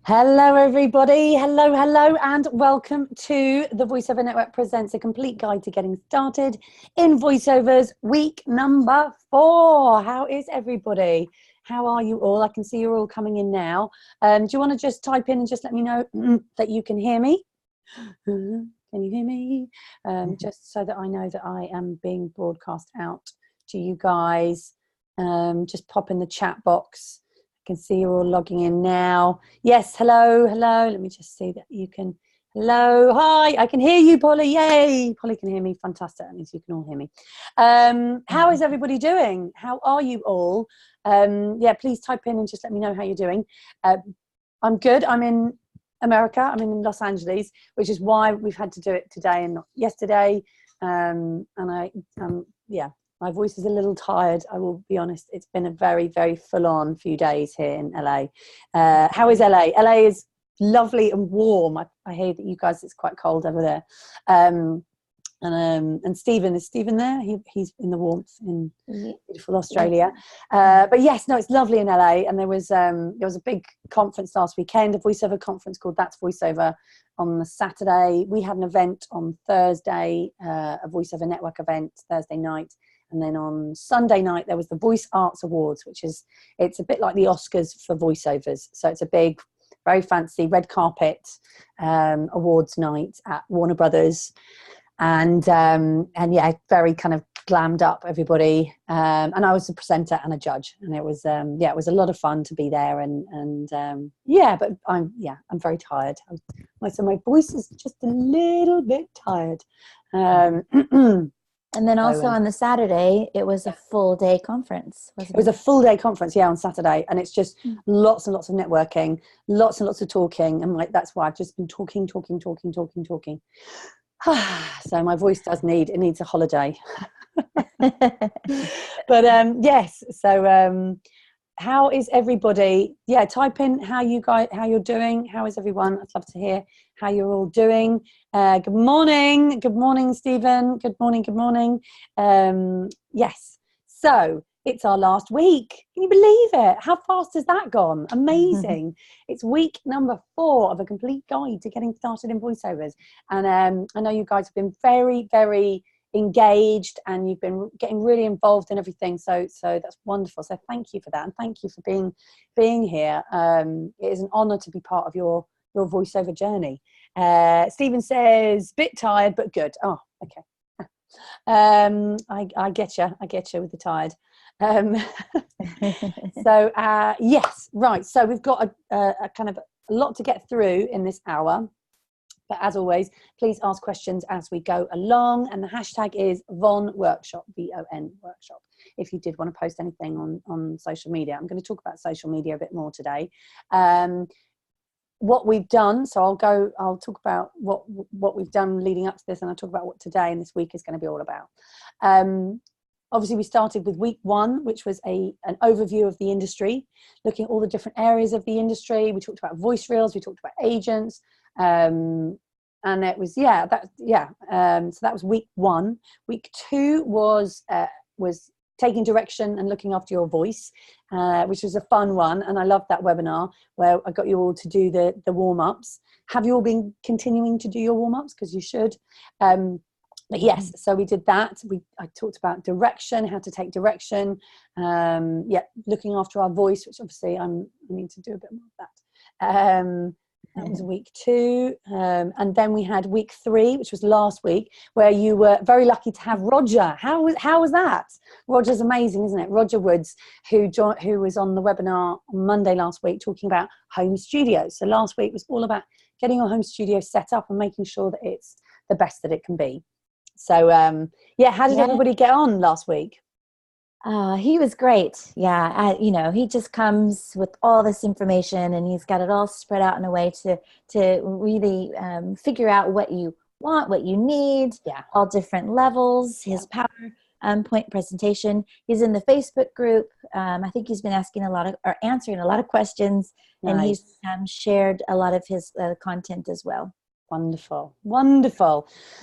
Hello, everybody. Hello, hello, and welcome to the VoiceOver Network presents a complete guide to getting started in voiceovers, week number 4. How is everybody? How are you all? I can see you're all coming in now. Do you want to just type in and just let me know that you can hear me? Can you hear me? Just so that I know that I am being broadcast out to you guys. Just pop in the chat box. I can see you're all logging in now. Yes, hello, hello. Let me just see that you can. Hello, hi, I can hear you, Polly. Yay, Polly can hear me. Fantastic. That means you can all hear me. How is everybody doing? How are you all? Yeah, please type in and just let me know how you're doing. I'm good. I'm in America. I'm in Los Angeles, which is why we've had to do it today and not yesterday. Yeah. My voice is a little tired, I will be honest. It's been a very, very full-on few days here in LA. How is LA? LA is lovely and warm. I hear that you guys, it's quite cold over there. And Stephen, is Stephen there? He's in the warmth in beautiful Australia. But yes, no, it's lovely in LA. And there was a big conference last weekend, a voiceover conference called That's Voiceover on the Saturday. We had an event on Thursday, a voiceover network event Thursday night. And then on Sunday night, there was the Voice Arts Awards, it's a bit like the Oscars for voiceovers. So it's a big, very fancy red carpet awards night at Warner Brothers. And yeah, very kind of glammed up everybody. And I was a presenter and a judge. And it was, it was a lot of fun to be there. But I'm very tired. So my voice is just a little bit tired. And then also on the Saturday, it was a full day conference, wasn't it? It was a full day conference, on Saturday. And it's just lots and lots of networking, lots and lots of talking. And that's why I've just been talking. So my voice needs a holiday. But yes, so how is everybody? Yeah, type in how you're doing. How is everyone? I'd love to hear how you're all doing. Good morning, Stephen. Good morning. Yes, so it's our last week. Can you believe it? How fast has that gone? Amazing. It's week number 4 of a complete guide to getting started in voiceovers. And I know you guys have been very, very engaged and you've been getting really involved in everything, so that's wonderful. So thank you for that, and thank you for being here. It is an honor to be part of your voiceover journey. Stephen says bit tired but good. Oh, okay. I get you with the tired. So yes, right, so we've got a kind of a lot to get through in this hour. But as always, please ask questions as we go along. And the hashtag is VON Workshop, VON Workshop, if you did want to post anything on social media. I'm going to talk about social media a bit more today. What we've done, so I'll talk about what we've done leading up to this, and I'll talk about what today and this week is going to be all about. Obviously, we started with week 1, which was an overview of the industry, looking at all the different areas of the industry. We talked about voice reels, we talked about agents, and it was so that was week 1. Week 2 was taking direction and looking after your voice, which was a fun one, and I loved that webinar where I got you all to do the warm-ups. Have you all been continuing to do your warm-ups? Because you should. But yes, so we did that. I talked about direction, how to take direction. Looking after our voice, which obviously I need to do a bit more of that. That was week 2. And then we had week 3, which was last week, where you were very lucky to have Roger. How was that? Roger's amazing, isn't it? Roger Woods, who was on the webinar on Monday last week talking about home studios. So last week was all about getting your home studio set up and making sure that it's the best that it can be. So, how did everybody get on last week? He was great. Yeah. He just comes with all this information and he's got it all spread out in a way to really figure out what you want, what you need, all different levels, his PowerPoint presentation. He's in the Facebook group. I think he's been answering a lot of questions. Nice. And he's shared a lot of his content as well. Wonderful.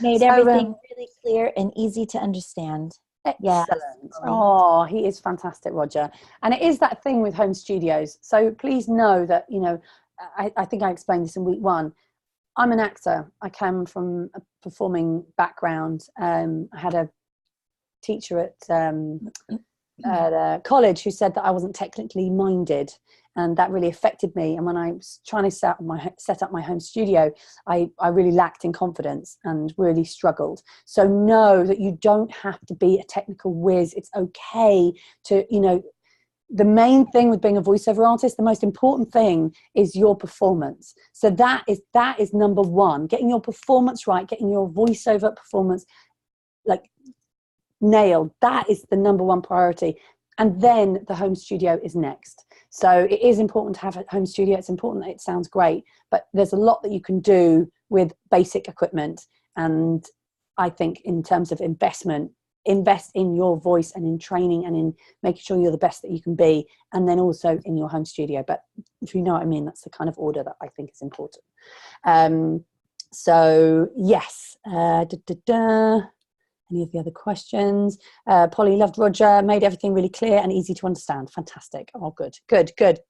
Made everything really clear and easy to understand. Excellent. Oh, he is fantastic, Roger. And it is that thing with home studios. So please know that, I think I explained this in week 1. I'm an actor. I come from a performing background. I had a teacher at college who said that I wasn't technically minded, and that really affected me. And when I was trying to set up my home studio, I really lacked in confidence and really struggled. So know that you don't have to be a technical whiz. It's okay to, the main thing with being a voiceover artist, the most important thing is your performance. So that is number 1, getting your performance right, getting your voiceover performance like nailed. That is the number 1 priority. And then the home studio is next. So it is important to have a home studio. It's important that it sounds great, but there's a lot that you can do with basic equipment. And I think in terms of investment, invest in your voice and in training and in making sure you're the best that you can be, and then also in your home studio. But if you know what I mean, that's the kind of order that I think is important. So yes. Any of the other questions? Polly loved Roger, made everything really clear and easy to understand. Fantastic. Oh, good.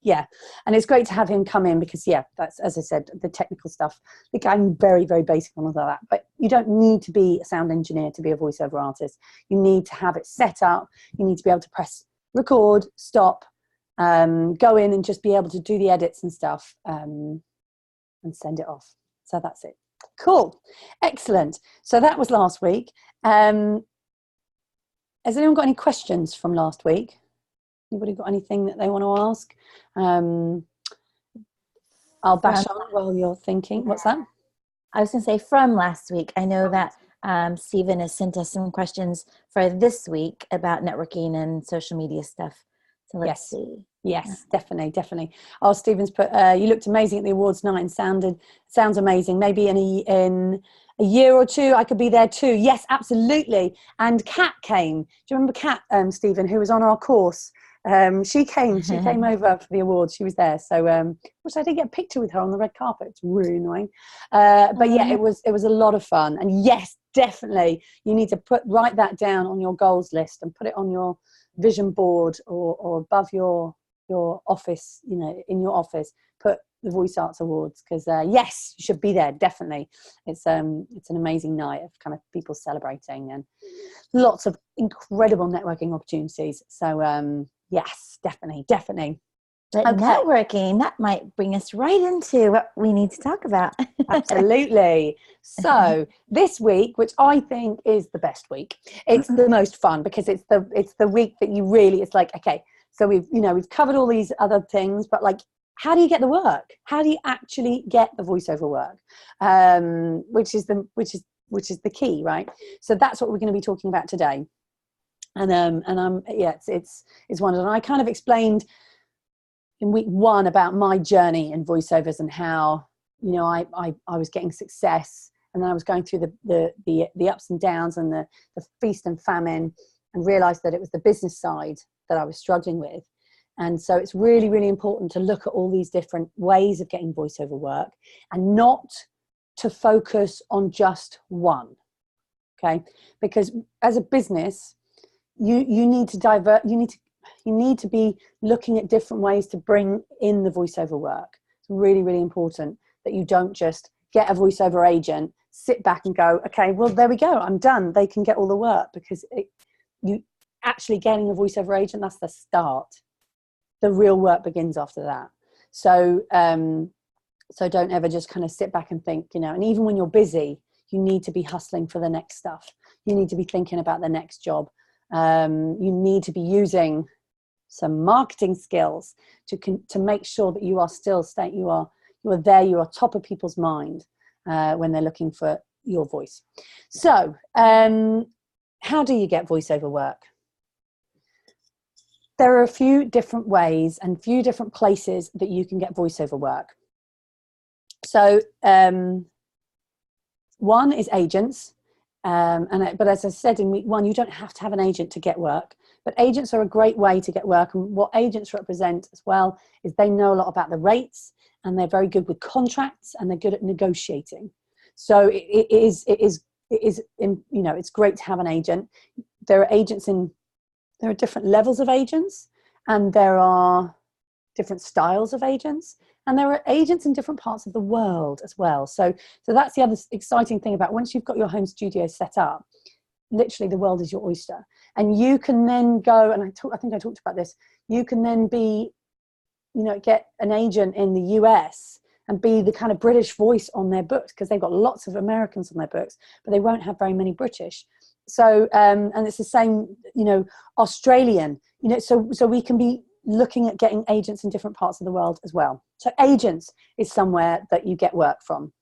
Yeah. And it's great to have him come in because, yeah, that's, as I said, the technical stuff. I think I'm very, very basic on all of that. But you don't need to be a sound engineer to be a voiceover artist. You need to have it set up. You need to be able to press record, stop, go in and just be able to do the edits and stuff and send it off. So that's it. Cool. Excellent. So that was last week. Has anyone got any questions from last week? Anybody got anything that they want to ask? I'll bash on while you're thinking. What's that? I was going to say from last week. I know that Stephen has sent us some questions for this week about networking and social media stuff. So let's see. Yes, definitely. Oh, Stephen's put, you looked amazing at the awards night and sounds amazing. Maybe in a year or 2, I could be there too. Yes, absolutely. And Kat came. Do you remember Kat, Stephen, who was on our course? She came over for the awards. She was there. So, which I did get a picture with her on the red carpet. It's really annoying. But yeah, it was a lot of fun. And yes, definitely, you need to write that down on your goals list and put it on your vision board or above your office, in your office, put the Voice Arts Awards, because yes, you should be there. Definitely. It's an amazing night of kind of people celebrating and lots of incredible networking opportunities. So yes, definitely. But networking, that might bring us right into what we need to talk about. Absolutely. So this week, which I think is the best week, it's the most fun because it's the week that you really, it's like, okay, so we've covered all these other things, but like, how do you get the work? How do you actually get the voiceover work? Which is the key, right? So that's what we're going to be talking about today. And it's one, and I kind of explained in week 1 about my journey in voiceovers and how, I was getting success, and then I was going through the ups and downs and the feast and famine, and realized that it was the business side that I was struggling with. And so it's really, really important to look at all these different ways of getting voiceover work and not to focus on just one. Okay? Because as a business, you need to divert, you need to be looking at different ways to bring in the voiceover work. It's really, really important that you don't just get a voiceover agent, sit back and go, okay, well, there we go, I'm done. They can get all the work, because you actually getting a voiceover agent, that's the start. The real work begins after that. So, so don't ever just kind of sit back and think, and even when you're busy, you need to be hustling for the next stuff. You need to be thinking about the next job. You need to be using some marketing skills to make sure that you are still you are there, you are top of people's mind when they're looking for your voice. So how do you get voiceover work? There are a few different ways and few different places that you can get voiceover work. So one is agents. But as I said in week 1, you don't have to have an agent to get work. But agents are a great way to get work. And what agents represent as well is they know a lot about the rates, and they're very good with contracts, and they're good at negotiating. So it's great to have an agent. There are different levels of agents, and there are different styles of agents, and there are agents in different parts of the world as well. So that's the other exciting thing about once you've got your home studio set up, literally the world is your oyster, and you can then go, and I think I talked about this, you can then be, get an agent in the US and be the kind of British voice on their books, because they've got lots of Americans on their books, but they won't have very many British. So, and it's the same, Australian, so we can be looking at getting agents in different parts of the world as well. So agents is somewhere that you get work from.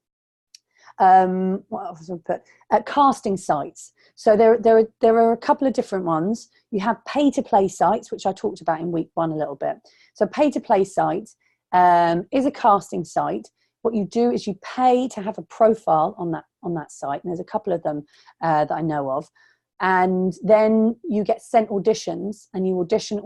What else would I put? Casting sites. So there are a couple of different ones. You have pay-to-play sites, which I talked about in week 1 a little bit. So pay-to-play site is a casting site. What you do is you pay to have a profile on that site, and there's a couple of them that I know of. And then you get sent auditions, and you audition,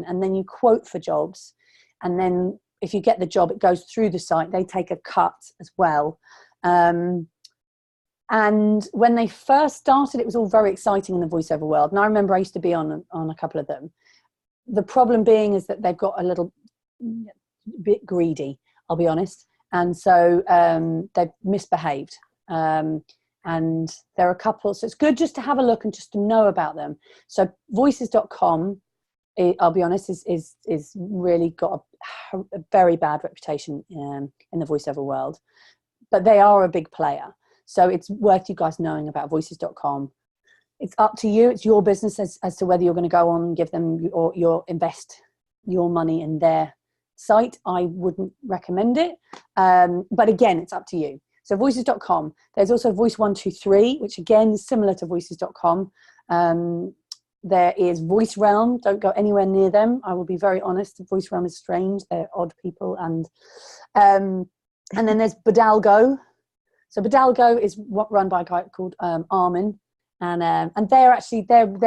and then you quote for jobs. And then if you get the job, it goes through the site. They take a cut as well. And when they first started, it was all very exciting in the voiceover world. And I remember I used to be on a couple of them. The problem being is that they've got a little bit greedy, I'll be honest. And so they've misbehaved. And there are a couple, so it's good just to have a look and just to know about them. So voices.com, I'll be honest, is really got a very bad reputation in the voiceover world, but they are a big player. So it's worth you guys knowing about voices.com. It's up to you. It's your business as to whether you're going to go on and give them or your invest your money in their site. I wouldn't recommend it. But again, it's up to you. So voices.com. There's also Voice123, which again is similar to voices.com. There is Voice Realm. Don't go anywhere near them. I will be very honest. Voice Realm is strange. They're odd people. And then there's Bodalgo. So Bodalgo is run by a guy called Armin. And they're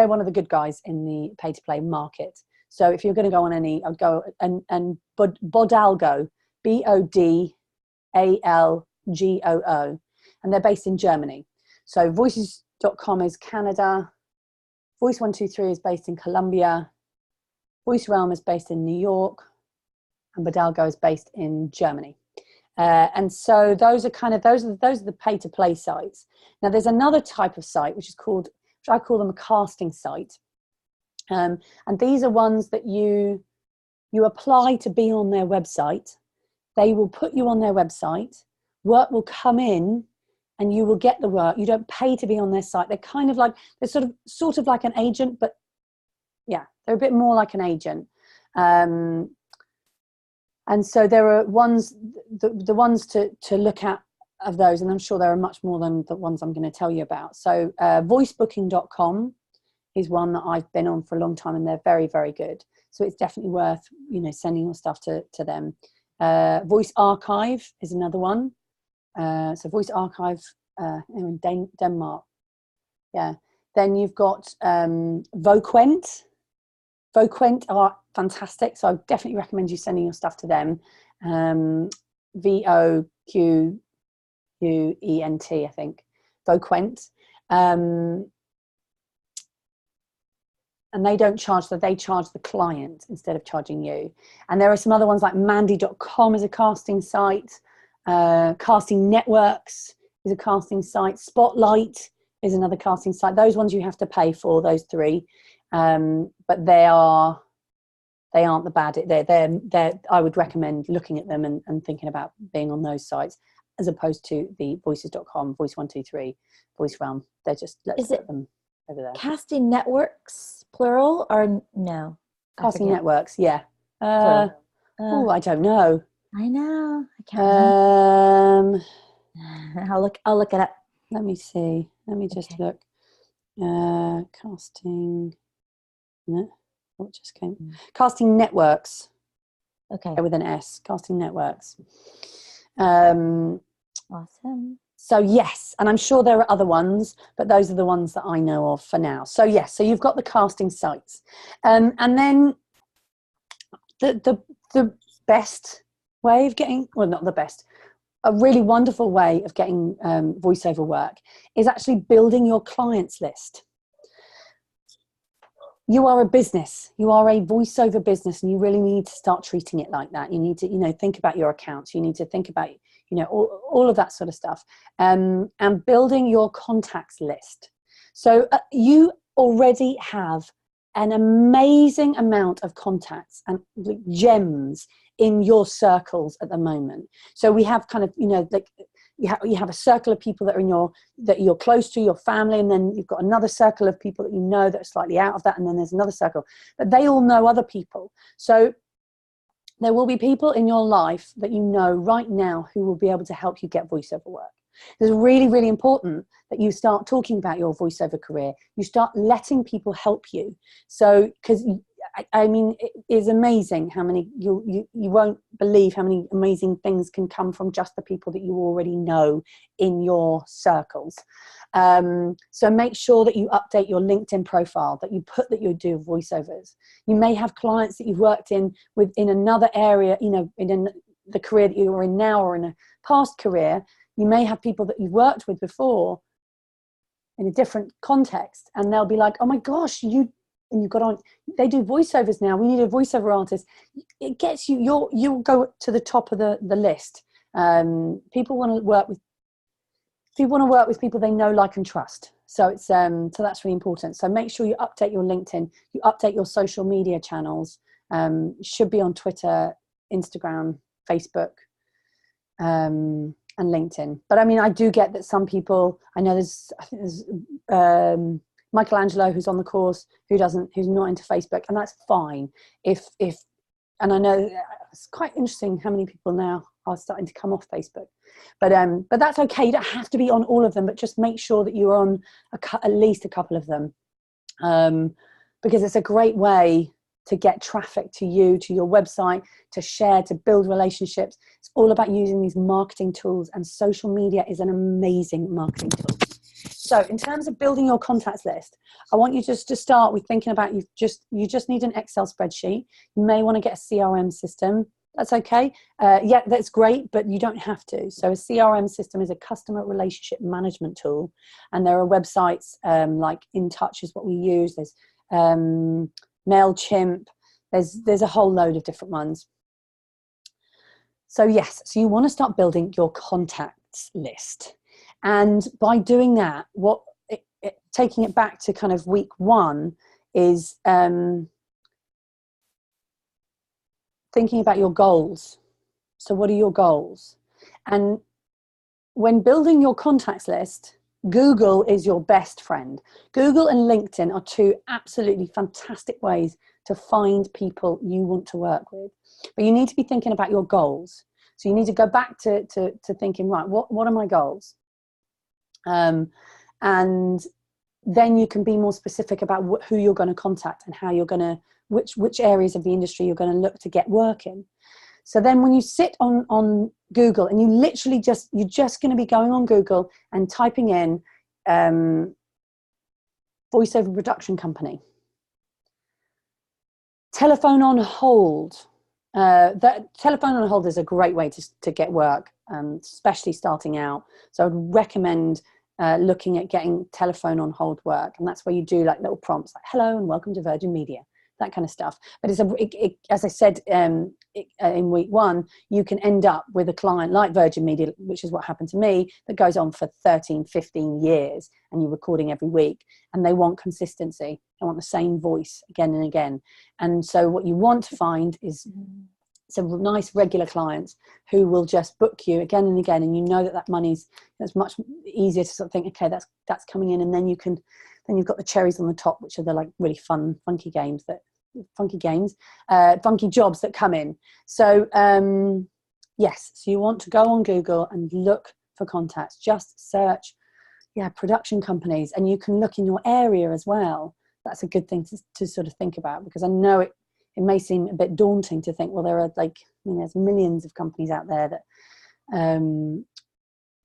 one of the good guys in the pay-to-play market. So if you're going to go on any, I'd go and Bodalgo, Bodalgoo, and they're based in Germany. So voices.com is Canada, Voice123 is based in Colombia, Voice Realm is based in New York, and Bodalgo is based in Germany. And so those are the pay-to-play sites. Now there's another type of site which I call them a casting site, and these are ones that you apply to be on their website. They will put you on their website. Work will come in, and you will get the work. You don't pay to be on their site. They're kind of like, they're sort of like an agent, but yeah, they're a bit more like an agent. And so there are ones, the ones to look at of those, and I'm sure there are much more than the ones I'm going to tell you about. So voicebooking.com is one that I've been on for a long time, and they're very, very good. So it's definitely worth, sending your stuff to them. Voice Archive is another one. So Voice Archive in Denmark. Yeah. Then you've got Voquent. Voquent are fantastic. So I definitely recommend you sending your stuff to them. Voquent, I think. Voquent. And they don't charge, so they charge the client instead of charging you. And there are some other ones like Mandy.com is a casting site. Casting Networks is a casting site. Spotlight is another casting site. Those ones you have to pay for, those three. But they aren't the bad. They're I would recommend looking at them and thinking about being on those sites as opposed to the voices.com, Voice123, Voice Realm. They're just, let's put them over there. Casting Networks, plural, or no? Casting Networks, yeah. I don't know. I know. I can't remember. I'll look it up. Let me see. Let me just look. Casting. No, what just came? Casting Networks. Okay. With an S. Casting Networks. Awesome. So yes, and I'm sure there are other ones, but those are the ones that I know of for now. So yes, so you've got the casting sites, and then the best way of getting, well, not the best, a really wonderful way of getting voiceover work is actually building your clients list. you are a business, you are a voiceover business, and you really need to start treating it like that. You need to, think about your accounts. You need to think about, all of that sort of stuff, and building your contacts list. So you already have an amazing amount of contacts and gems in your circles at the moment. So we have kind of, like you have a circle of people that you're close to, your family, and then you've got another circle of people that you know that are slightly out of that, and then there's another circle. But they all know other people. So there will be people in your life that you know right now who will be able to help you get voiceover work. It's really, really important that you start talking about your voiceover career. You start letting people help you. So, because I mean, it is amazing how many, you won't believe how many amazing things can come from just the people that you already know in your circles. So make sure that you update your LinkedIn profile, that you put that you do voiceovers. You may have clients that you've worked in within another area, in the career that you're in now or in a past career. You may have people that you've worked with before in a different context, and they'll be like, oh my gosh, you've got on, they do voiceovers now, we need a voiceover artist. It gets you, you'll go to the top of the list. People want to work with people they know, like, and trust. So it's so that's really important. So make sure you update your LinkedIn, you update your social media channels. Should be on Twitter, Instagram, Facebook, and LinkedIn. But I mean, I do get that some people, I think there's Michelangelo, who's on the course, who's not into Facebook, and that's fine. And I know it's quite interesting how many people now are starting to come off Facebook, but that's okay. You don't have to be on all of them, but just make sure that you're on at least a couple of them, because it's a great way to get traffic to you, to your website, to share, to build relationships. It's all about using these marketing tools, and social media is an amazing marketing tool. So in terms of building your contacts list, I want you just to start with thinking about, you just need an Excel spreadsheet. You may want to get a CRM system. That's okay. Yeah, that's great, but you don't have to. So a CRM system is a customer relationship management tool. And there are websites like In Touch is what we use. There's MailChimp. There's a whole load of different ones. So yes, so you want to start building your contacts list. And by doing that, taking it back to kind of week one is thinking about your goals. So what are your goals? And when building your contacts list, Google is your best friend. Google and LinkedIn are two absolutely fantastic ways to find people you want to work with. But you need to be thinking about your goals. So you need to go back to thinking, right, what are my goals? And then you can be more specific about who you're going to contact and how you're going to, which areas of the industry you're going to look to get work in. So then when you sit on Google and you're just going to be going on Google and typing in voiceover production company, telephone on hold. That telephone on hold is a great way to get work, especially starting out. So I'd recommend looking at getting telephone on hold work, and that's where you do like little prompts like "Hello and welcome to Virgin Media," that kind of stuff. But as I said in week one, you can end up with a client like Virgin Media, which is what happened to me, that goes on for 13, 15 years, and you're recording every week, and they want consistency. They want the same voice again and again. And so what you want to find is some nice regular clients who will just book you again and again, and you know that money's, it's much easier to sort of think, okay, that's coming in, and then you've got the cherries on the top, which are the like really fun funky jobs that come in. So yes, so you want to go on Google and look for contacts. Just search production companies, and you can look in your area as well. That's a good thing to sort of think about, because I know it may seem a bit daunting to think, well, there are there's millions of companies out there that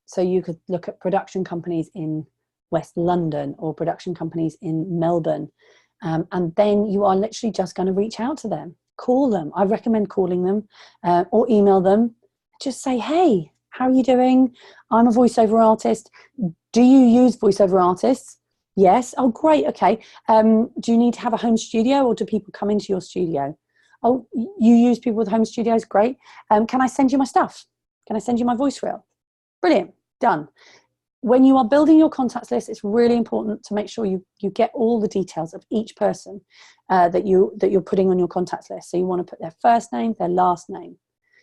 so you could look at production companies in West London or production companies in Melbourne, and then you are literally just going to reach out to them, call them. I recommend calling them or email them. Just say, hey, how are you doing? I'm a voiceover artist. Do you use voiceover artists? Yes. Oh, great. Okay. Do you need to have a home studio, or do people come into your studio? Oh, you use people with home studios. Great. Can I send you my stuff? Can I send you my voice reel? Brilliant. Done. When you are building your contacts list, it's really important to make sure you get all the details of each person that you're putting on your contacts list. So you want to put their first name, their last name.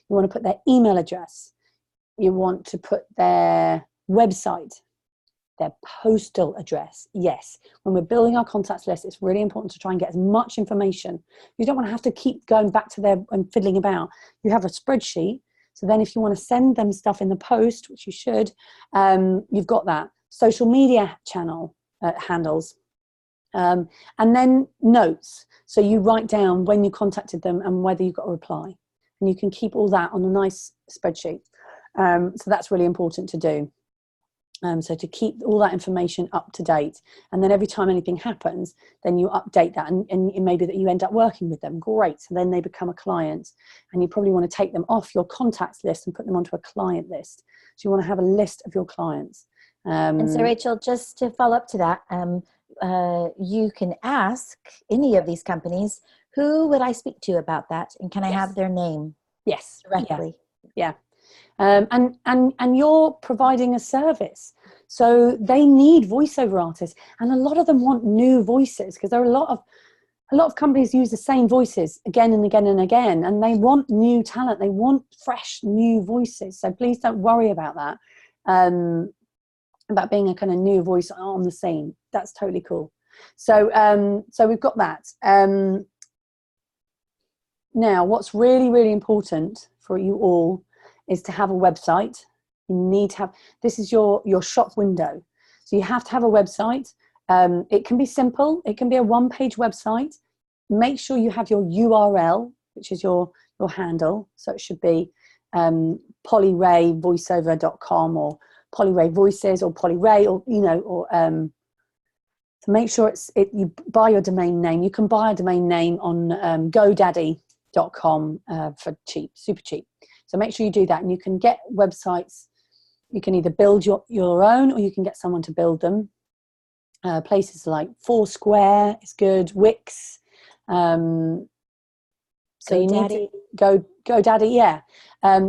You want to put their email address. You want to put their website, their postal address. Yes, when we're building our contacts list, it's really important to try and get as much information. You don't want to have to keep going back to there and fiddling about. You have a spreadsheet. So then if you want to send them stuff in the post, which you should, you've got that. Social media channel handles. And then notes. So you write down when you contacted them and whether you got a reply. And you can keep all that on a nice spreadsheet. So that's really important to do. So to keep all that information up to date, and then every time anything happens, then you update that, and it may be that you end up working with them. Great. So then they become a client, and you probably want to take them off your contacts list and put them onto a client list. So you want to have a list of your clients. And so, Rachel, just to follow up to that, you can ask any of these companies, who would I speak to about that? And can I have their name? Yes. Directly. Yeah. And you're providing a service, so they need voiceover artists, and a lot of them want new voices, because there are a lot of companies use the same voices again and again and again, and they want new talent, they want fresh new voices. So please don't worry about that, about being a kind of new voice on the scene. That's totally cool. So so we've got that. Now what's really, really important for you all is to have a website. You need to have, this is your shop window. So you have to have a website. It can be simple. It can be a one-page website. Make sure you have your URL, which is your handle. So it should be polyrayvoiceover.com or Polyray Voices or Polyray, or, you know, or to make sure you buy your domain name. You can buy a domain name on GoDaddy.com for cheap, super cheap. So make sure you do that, and you can get websites. You can either build your own, or you can get someone to build them. Places like Foursquare is good, Wix. So you need to GoDaddy, yeah.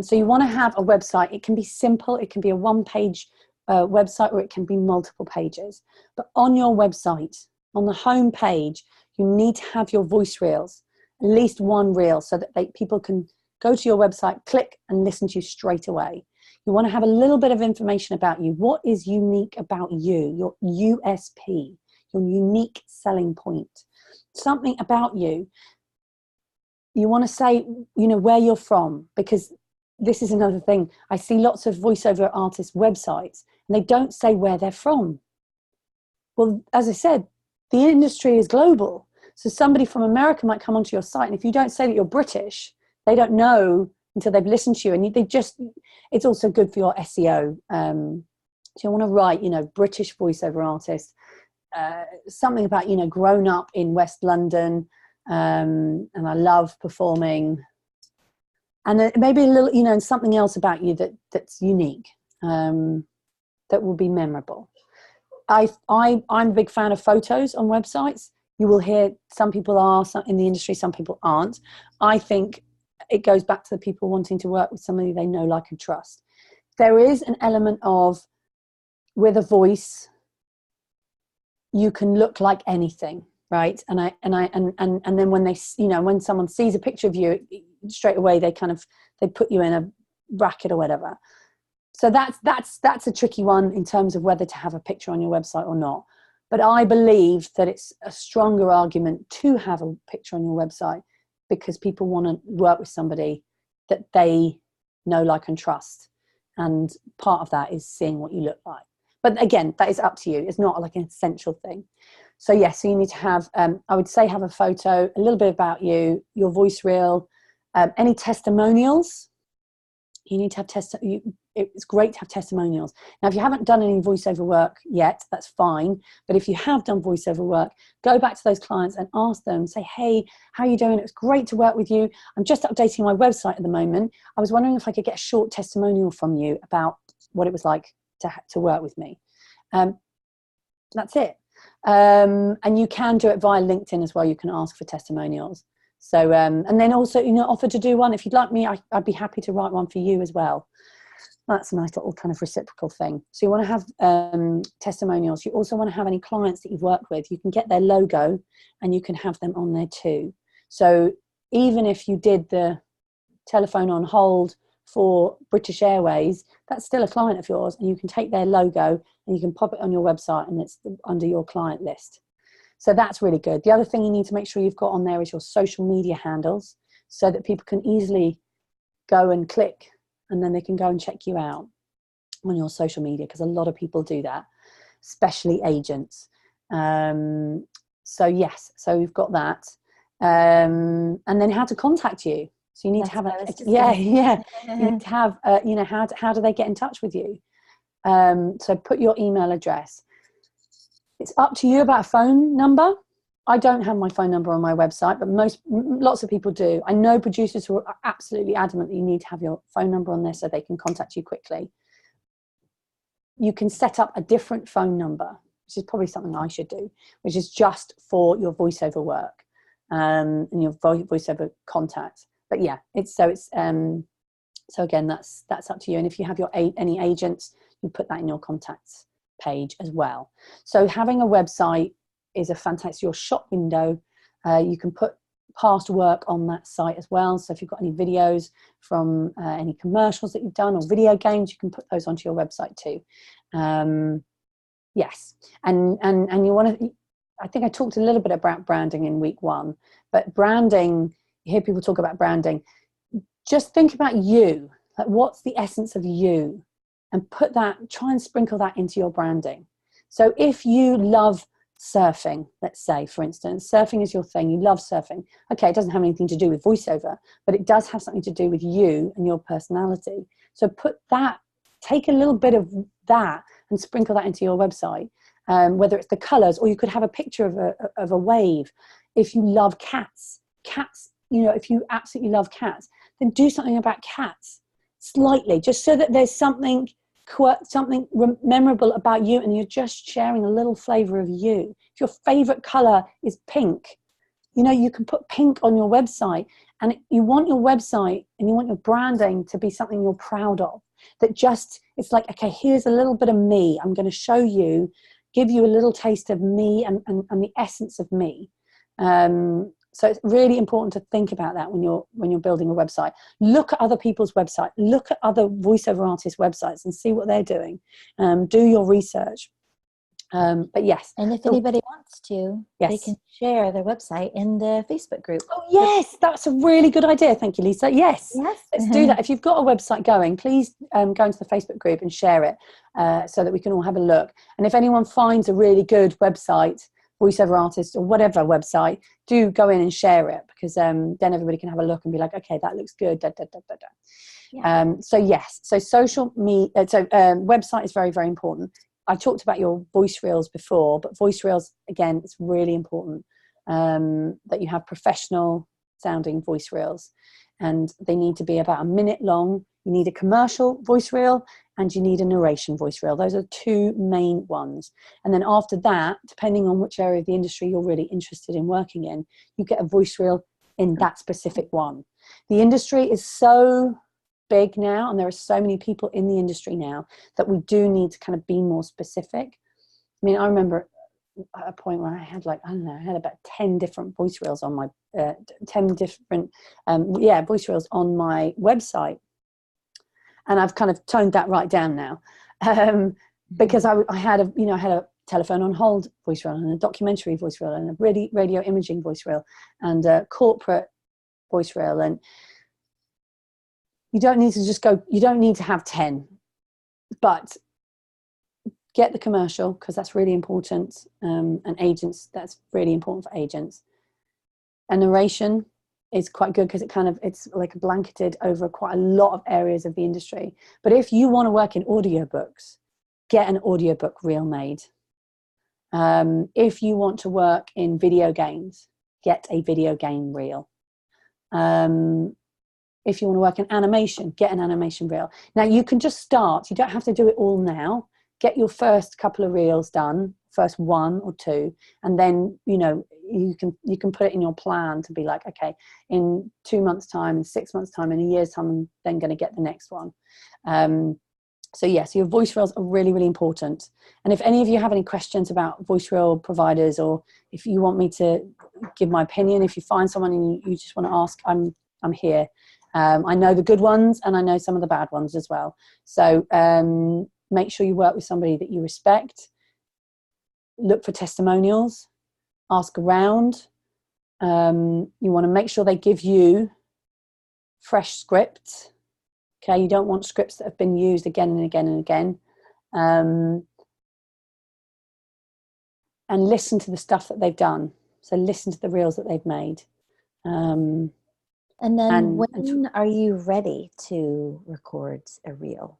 So you want to have a website. It can be simple. It can be a one-page website, or it can be multiple pages. But on your website, on the home page, you need to have your voice reels, at least one reel, so that people can go to your website, click, and listen to you straight away. You want to have a little bit of information about you. What is unique about you? Your USP, your unique selling point. Something about you. You want to say, you know, where you're from, because this is another thing. I see lots of voiceover artists' websites, and they don't say where they're from. Well, as I said, the industry is global. So somebody from America might come onto your site, and if you don't say that you're British, they don't know until they've listened to you, and it's also good for your SEO. So you want to write, you know, British voiceover artist, something about, you know, grown up in West London, and I love performing, and maybe a little, you know, and something else about you that's unique, that will be memorable. I'm a big fan of photos on websites. You will hear some people are in the industry, some people aren't. I think it goes back to the people wanting to work with somebody they know, like, and trust. There is an element of, with a voice, you can look like anything, right? And then when they, you know, when someone sees a picture of you, straight away they put you in a bracket or whatever. So that's a tricky one in terms of whether to have a picture on your website or not. But I believe that it's a stronger argument to have a picture on your website, because people want to work with somebody that they know, like, and trust. And part of that is seeing what you look like. But again, that is up to you. It's not like an essential thing. So yes, so you need to have, I would say, have a photo, a little bit about you, your voice reel, any testimonials. You need to have it's great to have testimonials. Now, if you haven't done any voiceover work yet, that's fine. But if you have done voiceover work, go back to those clients and ask them, say, hey, how are you doing? It was great to work with you. I'm just updating my website at the moment. I was wondering if I could get a short testimonial from you about what it was like to work with me. That's it. And you can do it via LinkedIn as well. You can ask for testimonials. So, and then also, offer to do one. If you'd like me, I'd be happy to write one for you as well. That's a nice little kind of reciprocal thing. So you want to have testimonials. You also want to have any clients that you've worked with. You can get their logo and you can have them on there too. So even if you did the telephone on hold for British Airways, that's still a client of yours, and you can take their logo and you can pop it on your website and it's under your client list. So that's really good. The other thing you need to make sure you've got on there is your social media handles, so that people can easily go and click and then they can go and check you out on your social media, because a lot of people do that, especially agents. So yes, so we've got that. And then how to contact you. So you need to have you need to have how do they get in touch with you? So put your email address. It's up to you about a phone number. I don't have my phone number on my website, but lots of people do. I know producers who are absolutely adamant that you need to have your phone number on there so they can contact you quickly. You can set up a different phone number, which is probably something I should do, which is just for your voiceover work and your voiceover contacts. But yeah, so again, that's up to you. And if you have any agents, you put that in your contacts page as well. So having a website is a fantastic, your shop window. You can put past work on that site as well. So if you've got any videos from any commercials that you've done or video games, you can put those onto your website too. Yes, and you want to. I think I talked a little bit about branding in week 1, but branding. You hear people talk about branding. Just think about you. Like, what's the essence of you? And try and sprinkle that into your branding. So if you love surfing, let's say, for instance, surfing is your thing, you love surfing. Okay, it doesn't have anything to do with voiceover, but it does have something to do with you and your personality. So take a little bit of that and sprinkle that into your website, whether it's the colors, or you could have a picture of a wave. If you love cats, if you absolutely love cats, then do something about cats slightly, just so that there's something memorable about you, and you're just sharing a little flavor of you. If your favorite color is pink, you can put pink on your website, and you want your website and you want your branding to be something you're proud of, it's like, okay, here's a little bit of me. I'm going to show you, give you a little taste of me and the essence of me. So it's really important to think about that when you're building a website. Look at other people's websites. Look at other voiceover artists' websites and see what they're doing. Do your research. But yes. And if anybody wants to, yes, they can share their website in the Facebook group. Oh, yes. That's a really good idea. Thank you, Lisa. Yes. Let's do that. If you've got a website going, please go into the Facebook group and share it so that we can all have a look. And if anyone finds a really good website, voiceover artist or whatever website, do go in and share it, because then everybody can have a look and be like, okay, that looks good. Yeah. So yes, so social media, website is very, very important. I talked about your voice reels before, but voice reels, again, it's really important that you have professional sounding voice reels, and they need to be about a minute long. You need a commercial voice reel and you need a narration voice reel. Those are 2 main ones. And then after that, depending on which area of the industry you're really interested in working in, you get a voice reel in that specific one. The industry is so big now, and there are so many people in the industry now, that we do need to kind of be more specific. I mean, I remember at a point where I had I had about 10 different voice reels on my, 10 different, voice reels on my website. And I've kind of toned that right down now, because I had a telephone on hold voice reel, and a documentary voice reel, and a radio imaging voice reel, and a corporate voice reel. And you don't need to have 10, but get the commercial, because that's really important. And agents, that's really important for agents. And narration is quite good, because it's like blanketed over quite a lot of areas of the industry. But if you want to work in audiobooks, get an audiobook reel made. If you want to work in video games, get a video game reel. If you want to work in animation, get an animation reel. Now, you can just start. You don't have to do it all now. Get your first couple of reels done, first one or two, and then, you know, you can put it in your plan to be like, okay, in 2 months time, in 6 months time, in a year's time, I'm then going to get the next one. So yes, your voice reels are really, really important. And if any of you have any questions about voice reel providers, or if you want me to give my opinion, if you find someone and you just want to ask, I'm here. I know the good ones and I know some of the bad ones as well. So make sure you work with somebody that you respect. Look for testimonials. Ask around. You want to make sure they give you fresh scripts. Okay, you don't want scripts that have been used again and again and again. And listen to the stuff that they've done. So listen to the reels that they've made. And then when are you ready to record a reel?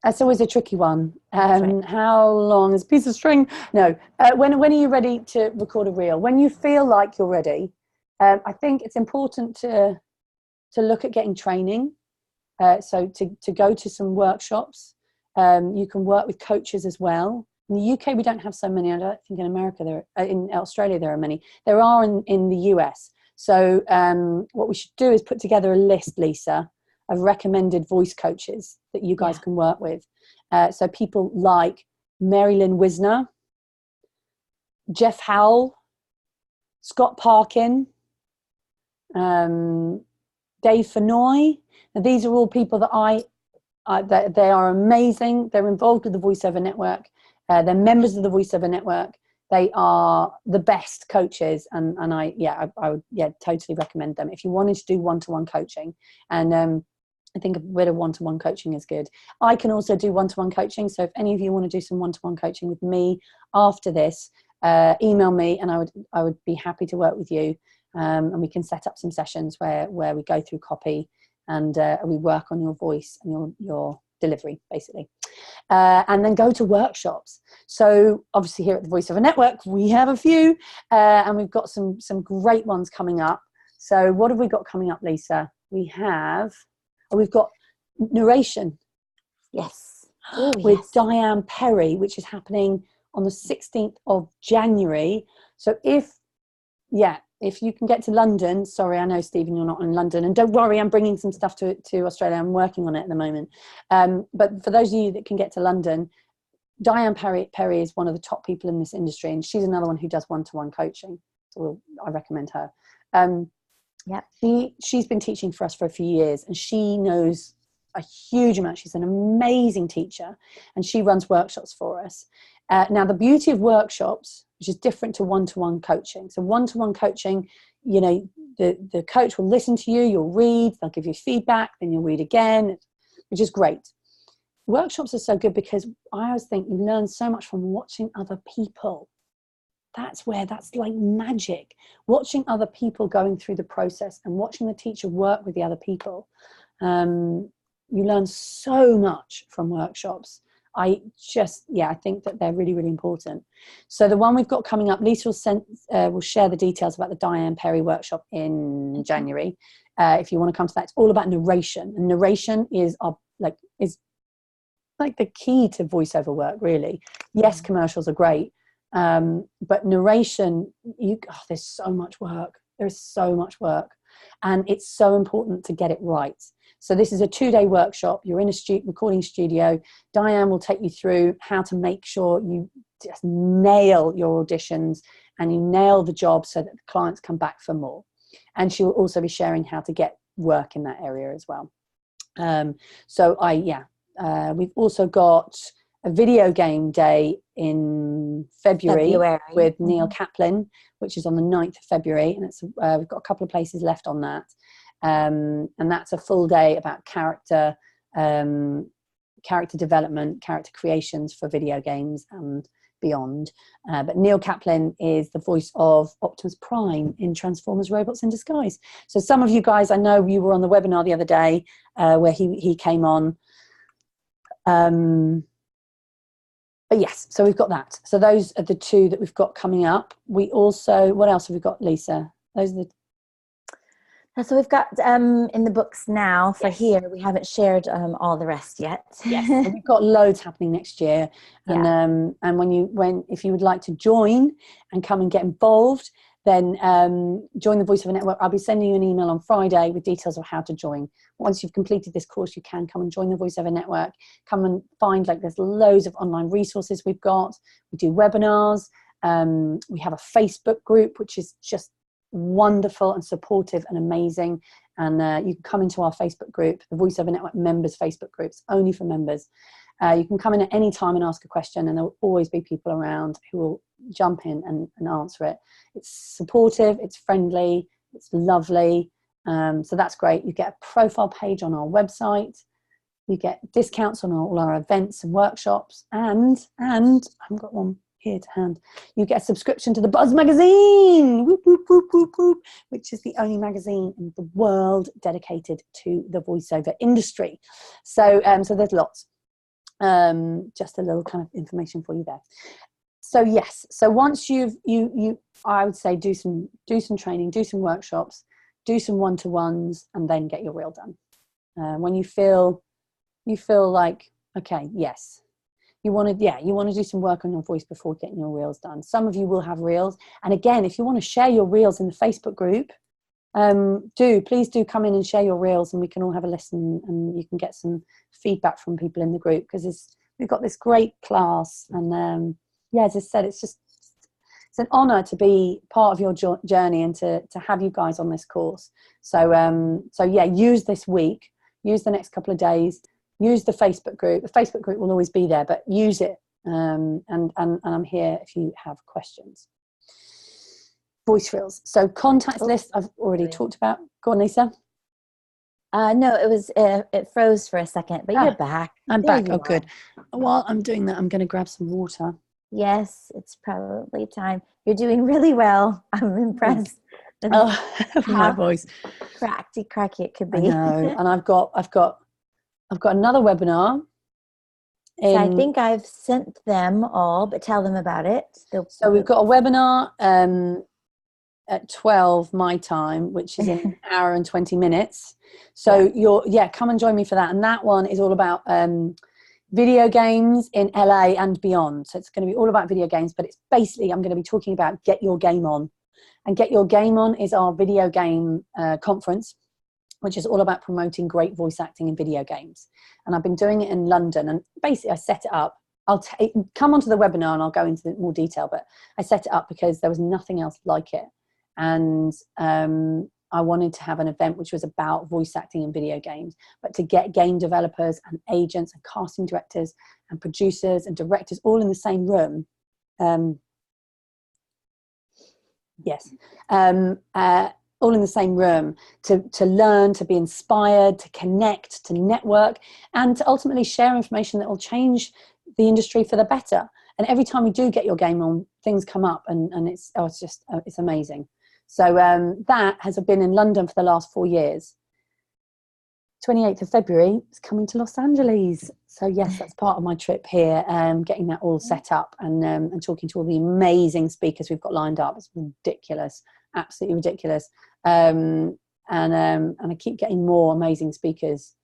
That's always a tricky one. Right. How long is a piece of string? No. When are you ready to record a reel? When you feel like you're ready. I think it's important to look at getting training. So to go to some workshops. You can work with coaches as well. In the UK, we don't have so many. I don't think in America, in Australia, there are many. There are in the US. So what we should do is put together a list, Lisa, of recommended voice coaches that you guys can work with. So people like Mary Lynn Wisner, Jeff Howell, Scott Parkin, Dave Fenoy. Now, these are all people that they are amazing. They're involved with the VoiceOver Network. They're members of the VoiceOver Network. They are the best coaches, and I would totally recommend them if you wanted to do one-to-one coaching. And I think a bit of one-to-one coaching is good. I can also do one-to-one coaching. So if any of you want to do some one-to-one coaching with me after this, email me, and I would be happy to work with you. And we can set up some sessions where we go through copy and we work on your voice and your delivery, basically. And then go to workshops. So obviously here at the VoiceOver Network, we have a few, and we've got some great ones coming up. So what have we got coming up, Lisa? We've got narration. Yes. With Diane Perry, which is happening on the 16th of January. So if you can get to London, sorry, I know, Stephen, you're not in London, and don't worry, I'm bringing some stuff to Australia. I'm working on it at the moment. But for those of you that can get to London, Diane Perry is one of the top people in this industry, and she's another one who does one-to-one coaching. So I recommend her. She's been teaching for us for a few years, and she knows a huge amount. She's an amazing teacher, and she runs workshops for us. Now, the beauty of workshops, which is different to one-to-one coaching. So one-to-one coaching, you know, the coach will listen to you, you'll read, they'll give you feedback, then you'll read again, which is great. Workshops are so good because I always think you learn so much from watching other people. That's like magic. Watching other people going through the process and watching the teacher work with the other people. You learn so much from workshops. I think that they're really, really important. So the one we've got coming up, Lisa will share the details about the Diane Perry workshop in January. If you want to come to that, it's all about narration, and narration is like the key to voiceover work, really. Yes, commercials are great, but narration, there's so much work. There's so much work, and it's so important to get it right. So this is a 2-day workshop. You're in a recording studio. Diane will take you through how to make sure you just nail your auditions and you nail the job so that the clients come back for more. And she will also be sharing how to get work in that area as well. We've also got a video game day in February. With Neil Kaplan, which is on the 9th of February. And we've got a couple of places left on that. And that's a full day about character development, character creations for video games and beyond. But Neil Kaplan is the voice of Optimus Prime in Transformers Robots in Disguise. So some of you guys, I know you were on the webinar the other day where he came on. But yes, so we've got that. So those are the 2 that we've got coming up. We also, what else have we got, Lisa? Those are So we've got in the books now for Yes. here. We haven't shared all the rest yet. Yes, so we've got loads happening next year, and if you would like to join and come and get involved, then join the Voiceover Network. I'll be sending you an email on Friday with details of how to join. Once you've completed this course, you can come and join the Voiceover Network. Come and find, like, there's loads of online resources we've got. We do webinars. We have a Facebook group, which is just wonderful and supportive and amazing. And you can come into our Facebook group, the Voiceover Network members Facebook groups, only for members. You can come in at any time and ask a question, and there will always be people around who will jump in and answer it. It's supportive, it's friendly, it's lovely. So that's great. You get a profile page on our website. You get discounts on all our events and workshops. And I haven't got one here to hand. You get a subscription to the Buzz magazine, whoop, whoop, whoop, whoop, whoop, which is the only magazine in the world dedicated to the voiceover industry. So there's lots. Just a little kind of information for you there. So yes, so once you I would say do some training, do some workshops, do some one-to-ones, and then get your reel done. When you feel like, okay, yes, you want to do some work on your voice before getting your reels done. Some of you will have reels, and again, if you want to share your reels in the Facebook group, please do come in and share your reels, and we can all have a listen, and you can get some feedback from people in the group, because we've got this great class. And as I said, it's an honor to be part of your journey and to have you guys on this course. So use this week, use the next couple of days, use the Facebook group. The Facebook group will always be there, but use it. And I'm here if you have questions. Voice reels. So contact list I've already talked about. Go on, Lisa. No, it froze for a second, but you're back. I'm back. Oh, good. While I'm doing that, I'm going to grab some water. Yes, it's probably time. You're doing really well. I'm impressed. My voice. Cracky it could be. I know. And I've got another webinar. So I think I've sent them all, but tell them about it. So we've got a webinar at 12 my time, which is an hour and 20 minutes. So come and join me for that. And that one is all about video games in LA and beyond. So it's going to be all about video games, but it's basically, I'm going to be talking about Get Your Game On. And Get Your Game On is our video game conference, which is all about promoting great voice acting in video games. And I've been doing it in London, and basically I set it up. I'll come onto the webinar and I'll go into more detail, but I set it up because there was nothing else like it. And I wanted to have an event which was about voice acting in video games, but to get game developers and agents and casting directors and producers and directors all in the same room. All in the same room to learn, to be inspired, to connect, to network, and to ultimately share information that will change the industry for the better. And every time we do Get Your Game On, things come up, and it's amazing. So that has been in London for the last 4 years. 28th of February is coming to Los Angeles. So yes, that's part of my trip here, getting that all set up and talking to all the amazing speakers we've got lined up. It's ridiculous, absolutely ridiculous. And I keep getting more amazing speakers.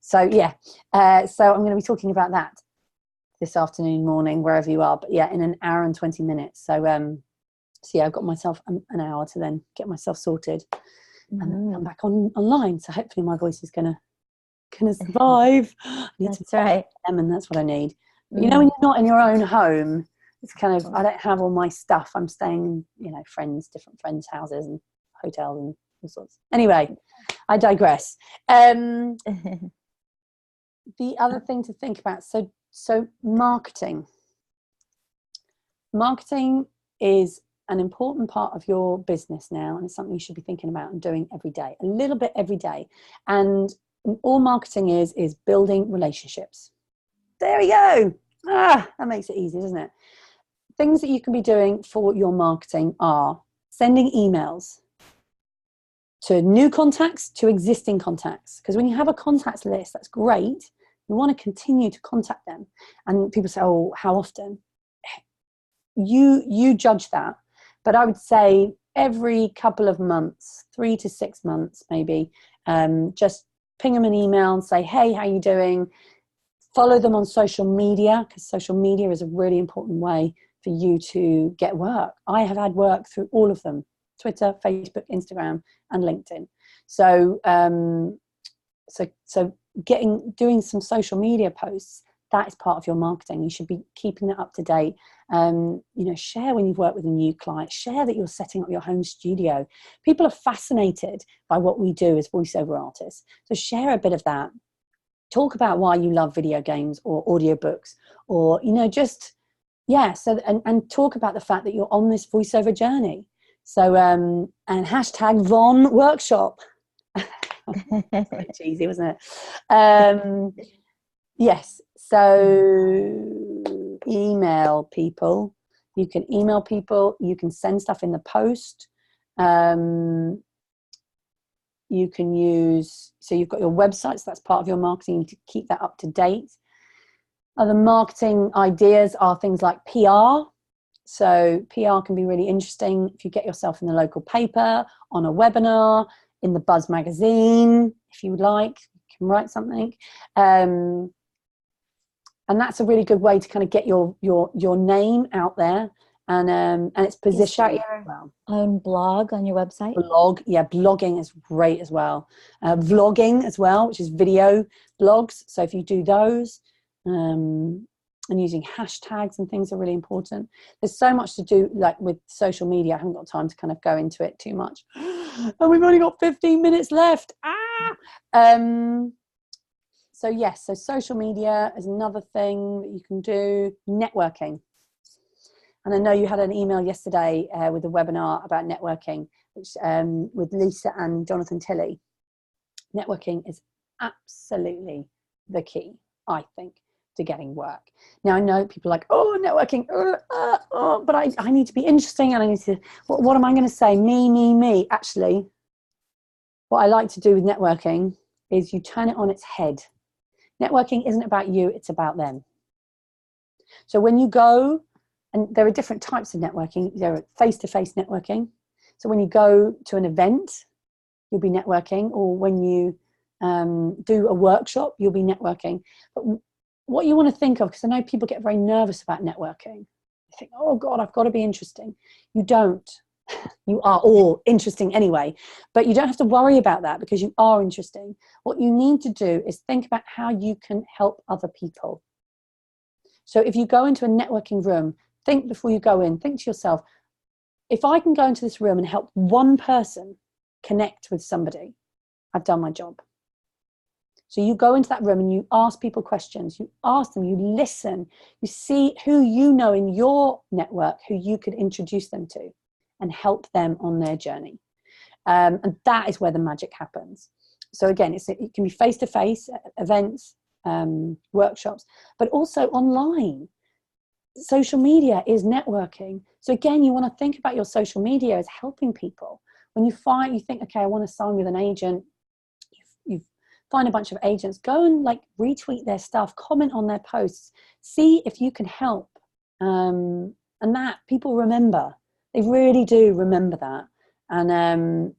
So so I'm going to be talking about that this afternoon, morning, wherever you are. But in an hour and 20 minutes. So I've got myself an hour to then get myself sorted and come back online. So hopefully my voice is gonna survive. That's right. And that's what I need. But when you're not in your own home, it's kind of, I don't have all my stuff. I'm staying in, different friends' houses and hotels and all sorts. Anyway, I digress. The other thing to think about, so marketing. Marketing is an important part of your business now, and it's something you should be thinking about and doing every day, a little bit every day. And all marketing is building relationships. There we go. That makes it easy, doesn't it? Things that you can be doing for your marketing are sending emails to new contacts, to existing contacts. Because when you have a contacts list, that's great. You want to continue to contact them. And people say, oh, how often? You judge that. But I would say every couple of months, 3 to 6 months maybe, just ping them an email and say, hey, how you doing? Follow them on social media, because social media is a really important way for you to get work. I have had work through all of them: Twitter, Facebook, Instagram, and LinkedIn. So doing some social media posts, that is part of your marketing. You should be keeping that up to date. Share when you've worked with a new client. Share that you're setting up your home studio. People are fascinated by what we do as voiceover artists. So share a bit of that. Talk about why you love video games or audiobooks, or, and talk about the fact that you're on this voiceover journey. So, and hashtag Von Workshop. Very cheesy, wasn't it? Yes. So email people. You can email people. You can send stuff in the post. You can use, so you've got your website, so that's part of your marketing, to keep that up to date. Other marketing ideas are things like PR. So PR can be really interesting if you get yourself in the local paper, on a webinar, in the Buzz magazine, if you would like, you can write something. And that's a really good way to kind of get your name out there, and it's positioned. You start your own blog on your website? Blog, yeah, blogging is great as well. Vlogging as well, which is video blogs. So if you do those, and using hashtags and things are really important. There's so much to do, like with social media. I haven't got time to kind of go into it too much. And we've only got 15 minutes left. So yes, so social media is another thing that you can do. Networking. And I know you had an email yesterday with a webinar about networking, which with Lisa and Jonathan Tilley. Networking is absolutely the key, I think, to getting work. Now, I know people are like, oh, networking, but I need to be interesting, and I need to, what am I going to say? Me. Actually, what I like to do with networking is you turn it on its head. Networking isn't about you, it's about them. So when you go, and there are different types of networking. There are face-to-face networking. So when you go to an event, you'll be networking, or when you do a workshop, you'll be networking. But what you want to think of, because I know people get very nervous about networking. They think, oh God, I've got to be interesting. You don't. You are all interesting anyway, but you don't have to worry about that, because you are interesting. What you need to do is think about how you can help other people. So if you go into a networking room, think before you go in, think to yourself, if I can go into this room and help one person connect with somebody, I've done my job. So you go into that room and you ask people questions, you ask them, you listen, you see who you know in your network, who you could introduce them to and help them on their journey. And that is where the magic happens. So again, it can be face-to-face events, workshops, but also online. Social media is networking. So again, you want to think about your social media as helping people. When you think, okay, I want to sign with an agent, you find a bunch of agents, go and like retweet their stuff, comment on their posts, see if you can help. And that people remember. They really do remember that. And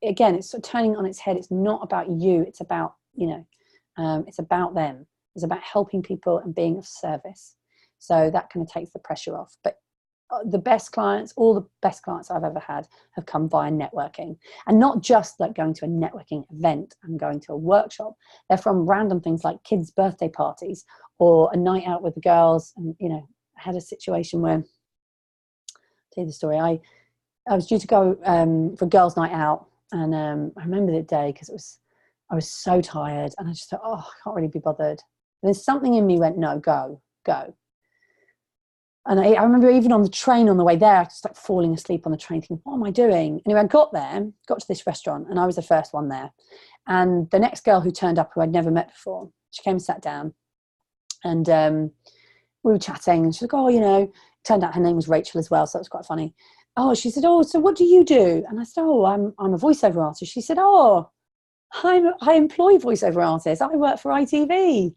again, it's sort of turning on its head. It's not about you. It's about, it's about them. It's about helping people and being of service. So that kind of takes the pressure off. But the best clients, all the best clients I've ever had have come via networking. And not just like going to a networking event and going to a workshop. They're from random things like kids' birthday parties or a night out with the girls. And, I had a situation where, I'll tell you the story, I was due to go for girls' night out. And I remember the day because I was so tired. And I just thought, I can't really be bothered. And then something in me went, no, go. And I remember even on the train on the way there, I just like falling asleep on the train thinking, what am I doing? Anyway, I got to this restaurant, and I was the first one there. And the next girl who turned up, who I'd never met before, she came and sat down. And we were chatting, and she was like, turned out her name was Rachael as well, so it was quite funny. Oh, she said, so what do you do? And I said, I'm a voiceover artist. She said, I employ voiceover artists. I work for ITV.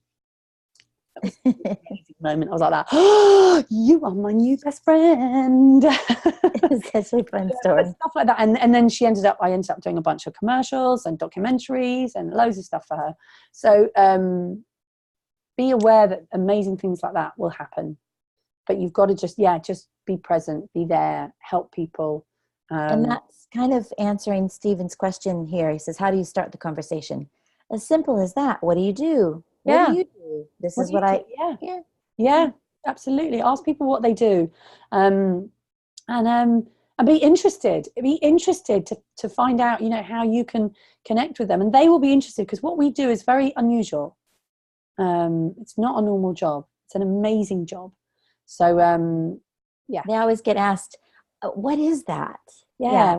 Amazing moment. I was like that. Oh, you are my new best friend. It's such a fun story. Stuff like that. And then I ended up doing a bunch of commercials and documentaries and loads of stuff for her. So be aware that amazing things like that will happen. But you've got to just be present, be there, help people. And that's kind of answering Stephen's question here. He says, how do you start the conversation? As simple as that. What do you do? What do you do? This is what I... Yeah, absolutely. Ask people what they do. And be interested. Be interested to find out, how you can connect with them. And they will be interested, because what we do is very unusual. It's not a normal job. It's an amazing job. So, They always get asked, what is that? Yeah.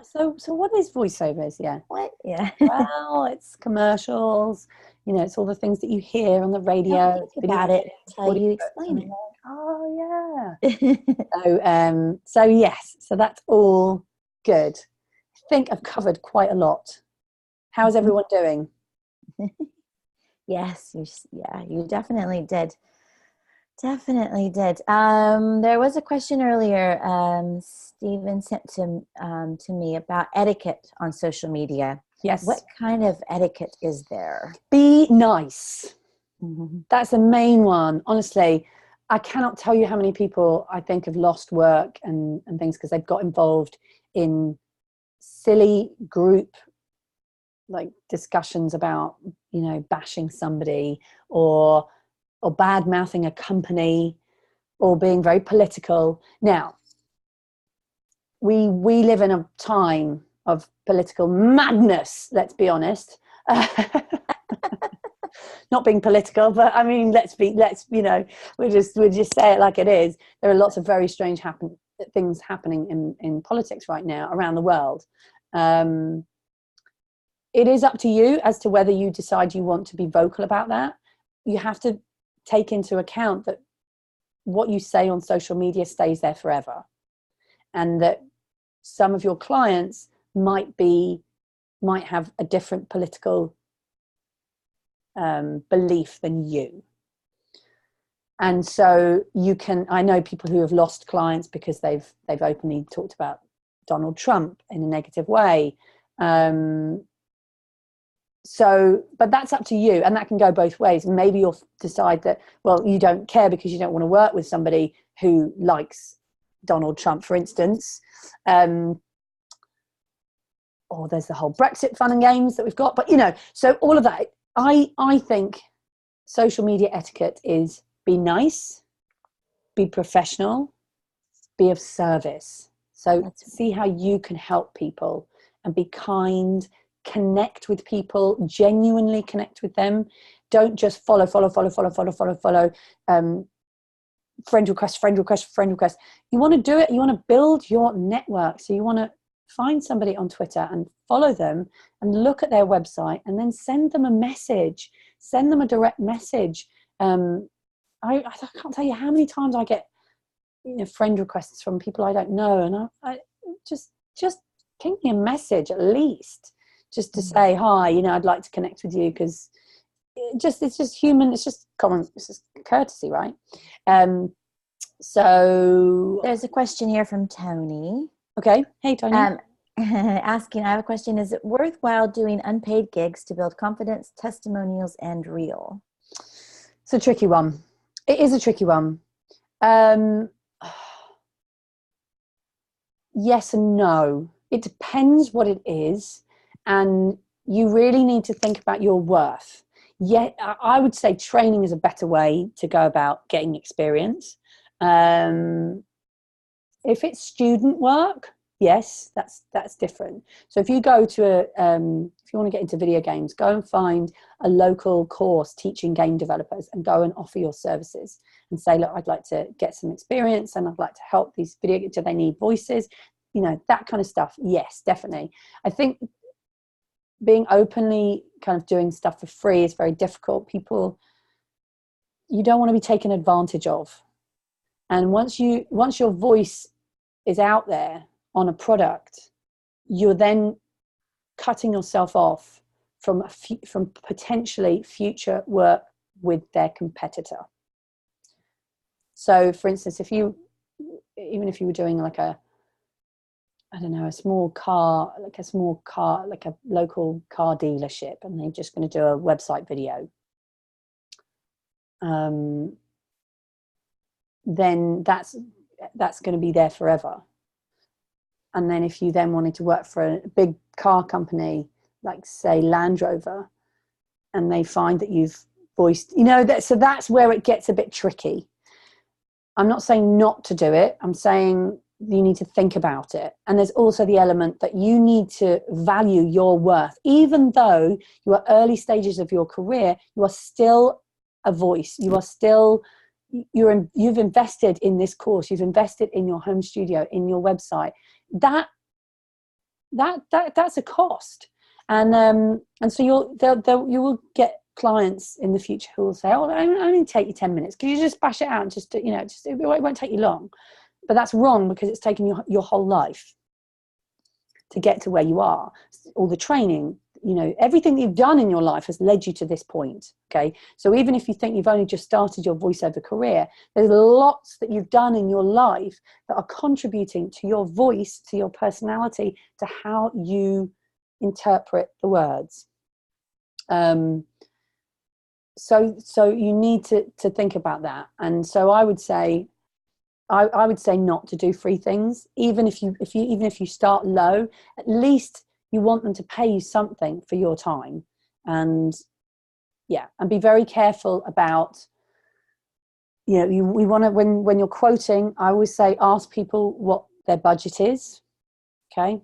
So what is voiceovers? Yeah. What? Yeah. Well, it's commercials. It's all the things that you hear on the radio. Think about it until you explain it. Oh, yeah. So yes. So that's all good. I think I've covered quite a lot. How's everyone doing? Yes. You definitely did. Definitely did. There was a question earlier Stephen sent to me about etiquette on social media. Yes. What kind of etiquette is there? Be nice. Mm-hmm. That's the main one. Honestly, I cannot tell you how many people I think have lost work and things because they've got involved in silly group discussions about, bashing somebody or bad mouthing a company or being very political. Now, we live in a time of political madness, let's be honest. Not being political, but I mean, we'll just say it like it is. There are lots of very strange things happening in politics right now around the world. It is up to you as to whether you decide you want to be vocal about that. You have to take into account that what you say on social media stays there forever, and that some of your clients might have a different political belief than you. And so I know people who have lost clients because they've openly talked about Donald Trump in a negative way. But that's up to you, and that can go both ways. Maybe you'll decide that, well, you don't care because you don't want to work with somebody who likes Donald Trump, for instance. Or there's the whole Brexit fun and games that we've got. But, so all of that, I think social media etiquette is be nice, be professional, be of service. So see how you can help people and be kind, connect with people, genuinely connect with them. Don't just follow, friend request. You want to do it, you want to build your network. So you want to find somebody on Twitter and follow them and look at their website and then send them a message, send them a direct message. I can't tell you how many times I get friend requests from people I don't know, and I just ping me a message at least, just to say hi. I'd like to connect with you, because it's just human. It's just common. It's just courtesy, right? So there's a question here from Tony. Okay, hey Tony. Asking, I have a question. Is it worthwhile doing unpaid gigs to build confidence, testimonials, and reel? It's a tricky one. It is a tricky one. Yes and no. It depends what it is, and you really need to think about your worth. Yeah, I would say training is a better way to go about getting experience. If it's student work, yes, that's different. So if you go to if you want to get into video games, go and find a local course teaching game developers and go and offer your services and say, look, I'd like to get some experience and I'd like to help these do they need voices? That kind of stuff. Yes, definitely. I think being openly kind of doing stuff for free is very difficult. You don't want to be taken advantage of. And once your voice is out there on a product, you're then cutting yourself off from potentially future work with their competitor. So for instance, even if you were doing like a small car, like a local car dealership, and they're just going to do a website video, then that's going to be there forever. And then if you then wanted to work for a big car company, like say Land Rover, and they find that you've voiced, so that's where it gets a bit tricky. I'm not saying not to do it. I'm saying you need to think about it. And there's also the element that you need to value your worth. Even though you are early stages of your career, you are still a voice. You are still, you've invested in this course. You've invested in your home studio, in your website. That's a cost. And so you will get clients in the future who will say, "Oh, I only take you 10 minutes. Can you just bash it out and it won't take you long." But that's wrong, because it's taken your whole life to get to where you are. All the training, everything that you've done in your life has led you to this point. Okay. So even if you think you've only just started your voiceover career, there's lots that you've done in your life that are contributing to your voice, to your personality, to how you interpret the words. So you need to think about that. And so I would say not to do free things. Even if you start low, at least you want them to pay you something for your time. And be very careful about, we want to, when you're quoting, I always say, ask people what their budget is. Okay.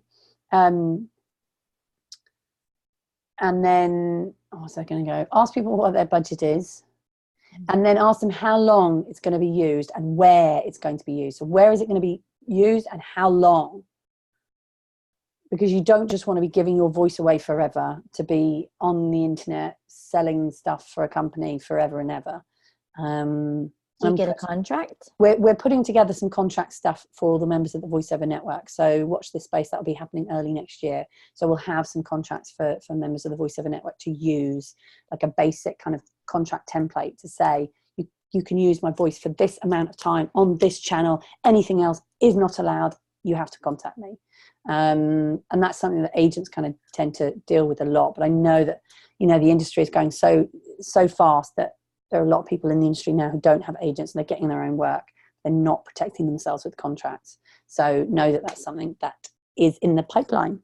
And then, what's that going to go? Ask people what their budget is. And then ask them how long it's going to be used and where it's going to be used. So where is it going to be used and how long? Because you don't just want to be giving your voice away forever to be on the internet selling stuff for a company forever and ever. Do you get a contract? We're putting together some contract stuff for all the members of the VoiceOver Network. So watch this space. That'll be happening early next year. So we'll have some contracts for members of the VoiceOver Network to use, like a basic kind of contract template to say, you can use my voice for this amount of time on this channel. Anything else is not allowed. You have to contact me. And that's something that agents kind of tend to deal with a lot. But I know that, the industry is going so fast that there are a lot of people in the industry now who don't have agents and they're getting their own work. They're not protecting themselves with contracts. So know that that's something that is in the pipeline.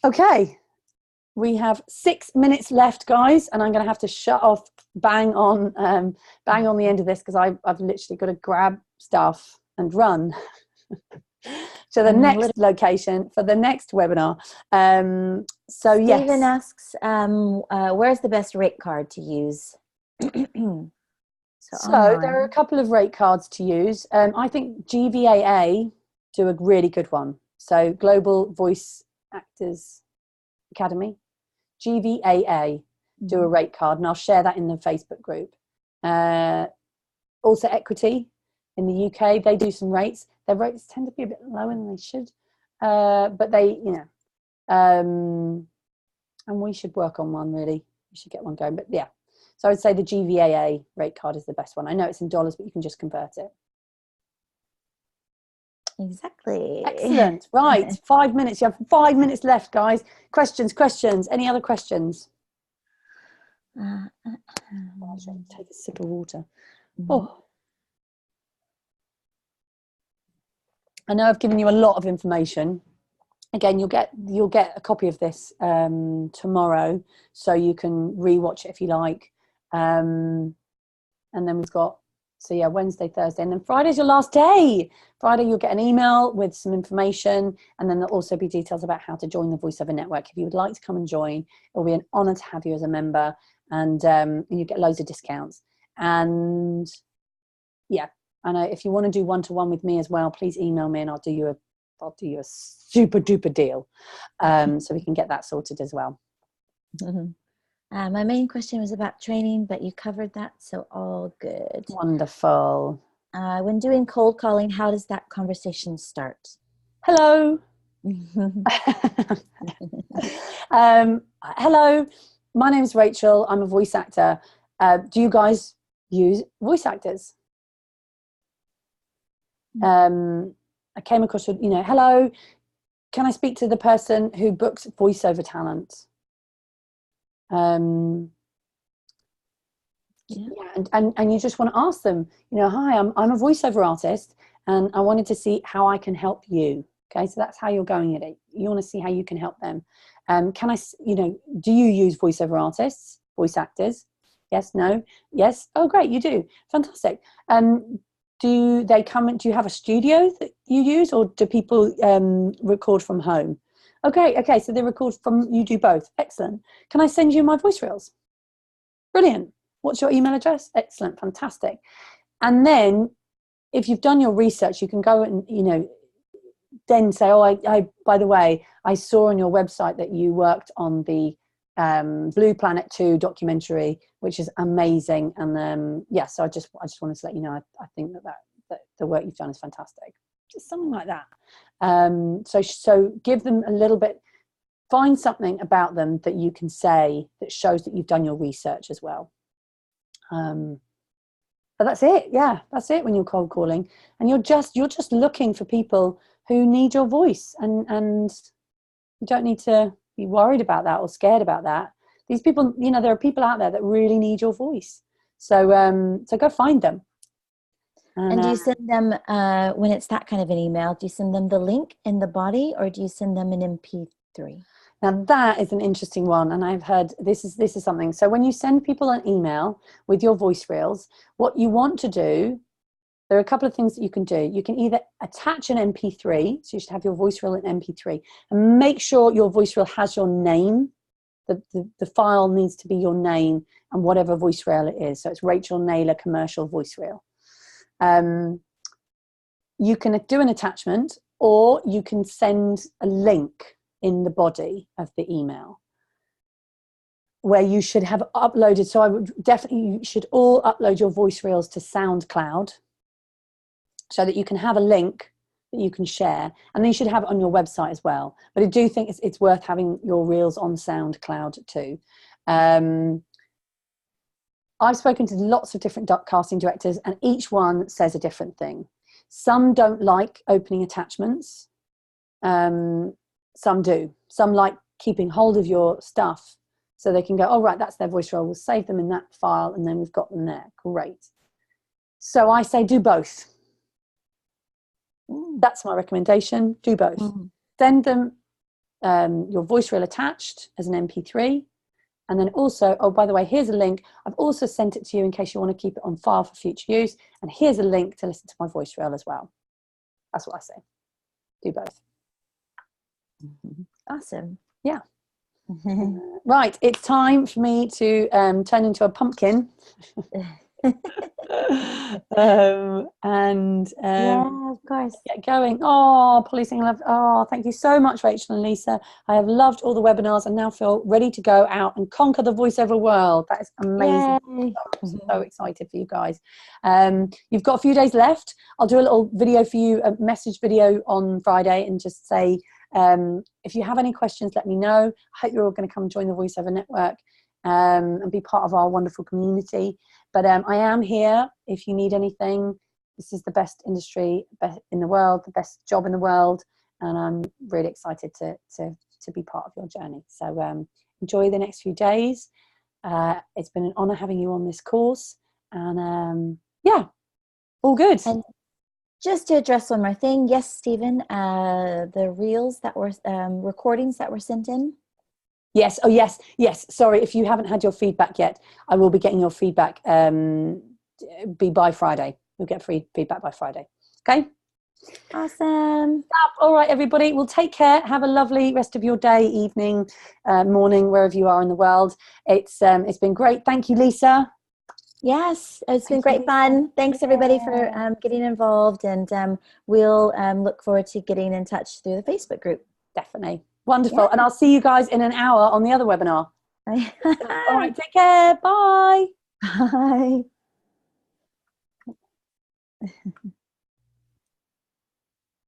Okay. We have 6 minutes left, guys, and I'm going to have to shut off bang on the end of this, because I've literally got to grab stuff and run to the next location for the next webinar. Stephen asks, where's the best rate card to use? So there are a couple of rate cards to use. I think GVAA do a really good one. So Global Voice Actors Academy, GVAA do a rate card, and I'll share that in the Facebook group. Also Equity in the UK, they do some rates. Their rates tend to be a bit lower than they should, but they, and we should work on one, really. We should get one going, but yeah. So I would say the GVAA rate card is the best one. I know it's in dollars, but you can just convert it. Exactly. Excellent. Right. 5 minutes. You have 5 minutes left, guys. Questions. Any other questions? Take a sip of water. Oh. I know I've given you a lot of information. Again, you'll get a copy of this tomorrow, so you can rewatch it if you like. And then we've got, Wednesday, Thursday, and then Friday's your last day. Friday, you'll get an email with some information, and then there'll also be details about how to join the VoiceOver Network. If you would like to come and join, it'll be an honor to have you as a member, and you get loads of discounts. And and if you want to do one-to-one with me as well, please email me, and I'll do you a super duper deal, so we can get that sorted as well. My main question was about training, but you covered that, so all good. Wonderful. When doing cold calling, how does that conversation start? Hello. Hello. my name's Rachel. I'm a voice actor. Do you guys use voice actors? I came across, hello, can I speak to the person who books voiceover talent? And you just want to ask them, hi, I'm a voiceover artist and I wanted to see how I can help you. Okay, so that's how you're going at it. You want to see how you can help them. Do you use voiceover artists, voice actors? Yes, no, yes. Oh, great, you do. Fantastic. Do you have a studio that you use, or do people record from home? Okay, so they record you do both. Excellent. Can I send you my voice reels? Brilliant. What's your email address? Excellent, fantastic. And then if you've done your research, you can go and, then say, oh, I by the way, I saw on your website that you worked on the Blue Planet 2 documentary, which is amazing. And so I just wanted to let you know, I think that the work you've done is fantastic. Just something like that. So give them a little bit, find something about them that you can say that shows that you've done your research as well. But that's it. Yeah, that's it when you're cold calling. And you're just looking for people who need your voice, and you don't need to be worried about that or scared about that. These people, there are people out there that really need your voice. So go find them. And do you send them, when it's that kind of an email, do you send them the link in the body, or do you send them an MP3? Now that is an interesting one, and I've heard this is something. So when you send people an email with your voice reels, what you want to do, there are a couple of things that you can do. You can either attach an MP3, so you should have your voice reel in MP3, and make sure your voice reel has your name. The file needs to be your name and whatever voice reel it is. So it's Rachael Naylor commercial voice reel. You can do an attachment, or you can send a link in the body of the email where you should have uploaded. So you should all upload your voice reels to SoundCloud, so that you can have a link that you can share, and then you should have it on your website as well. But I do think it's worth having your reels on SoundCloud too. I've spoken to lots of different casting directors, and each one says a different thing. Some don't like opening attachments. Some do. Some like keeping hold of your stuff so they can go, oh, right, that's their voice reel. We'll save them in that file, and then we've got them there. Great. So I say do both. That's my recommendation. Do both. Send them your voice reel attached as an MP3. And then also, oh, by the way, here's a link. I've also sent it to you in case you want to keep it on file for future use. And here's a link to listen to my voice reel as well. That's what I say. Do both. Awesome. Yeah. Right. It's time for me to turn into a pumpkin. Yeah, of course. Get going. Oh, policing love. Oh, thank you so much, Rachel and Lisa. I have loved all the webinars and now feel ready to go out and conquer the voiceover world. That is amazing. I'm so excited for you guys. You've got a few days left. I'll do a little video for you, a message video on Friday, and just say, if you have any questions, let me know. I hope you're all going to come join the Voiceover Network and be part of our wonderful community. But I am here if you need anything. This is the best industry in the world, the best job in the world, and I'm really excited to be part of your journey. So enjoy the next few days. It's been an honour having you on this course, and yeah, all good. And just to address one more thing, yes, Stephen, the reels that were recordings that were sent in. Yes. Oh, yes. Sorry, if you haven't had your feedback yet, I will be getting your feedback by Friday. You'll get free feedback by Friday. Okay? Awesome. All right, everybody. Well, take care. Have a lovely rest of your day, evening, morning, wherever you are in the world. It's been great. Thank you, Lisa. Yes, it's been great fun. Thanks, everybody, for getting involved. And we'll look forward to getting in touch through the Facebook group. Definitely. Wonderful. Yeah. And I'll see you guys in an hour on the other webinar. All right. Take care. Bye. Bye.